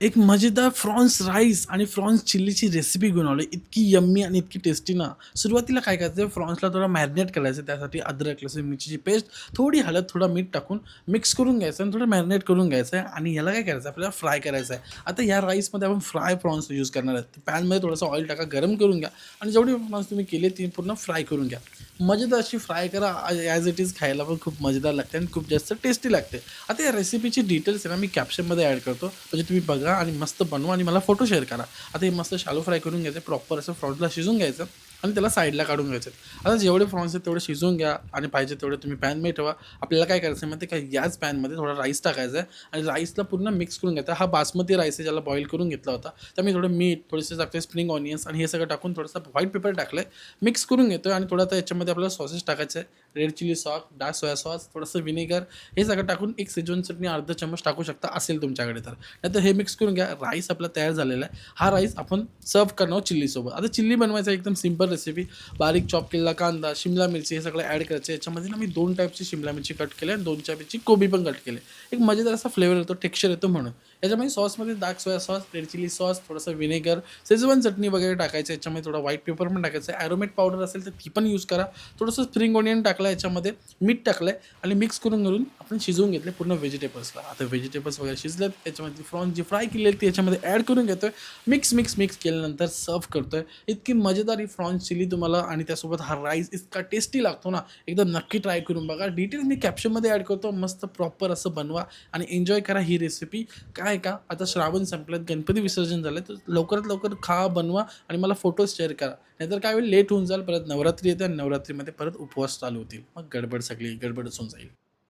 एक मजेदार Fronx rice आणि फ्रॉन्स चिल्लीची रेसिपी घेऊन आलोय. इतकी यम्मी आणि इतकी टेस्टी ना. सुरुवातीला काय करायचं, फ्रॉन्सला थोडं मॅरिनेट करायचं. त्यासाठी अद्रक, लसूण, मिरचीची पेस्ट, थोडी हळद, थोडा मीठ टाकून मिक्स करून घ्यायचं आणि थोडं मॅरिनेट करून घ्यायचं आहे आणि ह्याला काय करायचं, आपल्याला फ्राय करायचं आहे. आता ह्या राईसमध्ये आपण फ्राय प्रॉन्स यूज करणार आहेत. पॅनमध्ये थोडंसं ऑइल टाका, गरम करून घ्या आणि जेवढे प्रॉन्स तुम्ही केले ती पूर्ण फ्राय करून घ्या. मजेदार अशी फ्राय करा. ॲज इट इज खायला पण खूप मजेदार लागते आणि खूप जास्त टेस्टी लागते. आता या रेसिपीची डिटेल्स आहे ना, मी कॅप्शनमध्ये ॲड करतो. म्हणजे तुम्ही बघा आणि मस्त बनवा आणि मला फोटो शेअर करा. आता हे मस्त शॅलो फ्राय करून घ्यायचं, प्रॉपर असं फ्रॉन्सला शिजवून घ्यायचं आणि त्याला साईडला काढून घ्यायचं. आता जेवढे फ्रॉन्स आहेत तेवढे शिजवून घ्या आणि पाहिजे तेवढे तुम्ही पॅनमध्ये ठेवा. आपल्याला काय करायचं आहे माहिती आहे का, याच पॅनमध्ये थोडा राईस टाकायचा आहे आणि राईसला पूर्ण मिक्स करून घ्यायचा. हा बासमती राईस आहे, ज्याला बॉईल करून घेतला होता. तर मी थोडं मीठ, थोडेसे टाकते स्प्रिंग ऑनियन्स आणि हे सगळं टाकून थोडंसं व्हाईट पेपर टाकलं आहे, मिक्स करून घेतो आणि थोडं आता याच्यामध्ये आपल्याला सॉसेस टाकायचं आहे. रेड चिली सॉस, डार्क सोया सॉस, थोडंसं विनेगर, हे सगळं टाकून एक शेजवान चटणी अर्धा चमच टाकू शकता असेल तुमच्याकडे तर. नाहीतर हे मिक्स करून घ्या. राईस आपला तयार झालेला आहे. हा राईस आपण सर्व्ह करणार चिल्लीसोबत. आता चिल्ली बनवायचा एकदम सिंपल रेसिपी. बारीक चॉप केलेला कांदा, शिमला मिरची हे सगळं ॲड करायचं. याच्यामध्ये ना मी 2 टाईपची शिमला मिरची कट केली आणि 2 टाईपची कोबी पण कट केले. एक मजेदार असा फ्लेवर येतो, टेक्स्चर येतो म्हणून. याच्यामध्ये सॉसमध्ये डार्क सोया सॉस, रेड चिली सॉस, थोडंसं विनेगर, शेजवान चटणी वगैरे टाकायचं. याच्यामध्ये थोडा व्हाईट पेपर पण टाकायचं. ॲरोमेट पावडर असेल तर ती पण यूज करा. थोडंसं स्प्रिंग ऑनियन टाकलं याच्यामध्ये, मीठ टाकलं आहे आणि मिक्स करून घालून आपण शिजवून घेतले पूर्ण व्हेजिटेबल्सला. आता व्हेजिटेबल्स वगैरे शिजलेत. याच्यामध्ये फ्रॉन्स जी फ्राय केलेली ती याच्यामध्ये ॲड करून घेतोय. मिक्स केल्यानंतर सर्व्ह करतोय. इतकी मजेदार ही प्रॉन्स चिली तुम्हाला आणि त्यासोबत हा राईस इतका टेस्टी लागतो ना, एकदा नक्की ट्राय करून बघा. डिटेल्स मी कॅप्शनमध्ये ॲड करतो. मस्त प्रॉपर असं बनवा आणि एन्जॉय करा ही रेसिपी. काय का आता श्रावण संपल्यात, गणपती विसर्जन झालं, तर लवकरात लवकर खा, बनवा आणि मला फोटोज शेअर करा. नाहीतर काय होईल, लेट होऊन जाईल. परत नवरात्री येते आणि नवरात्रीमध्ये परत उपवास चालू होतील. मग गडबड, सगळी गडबडच होऊन जाईल.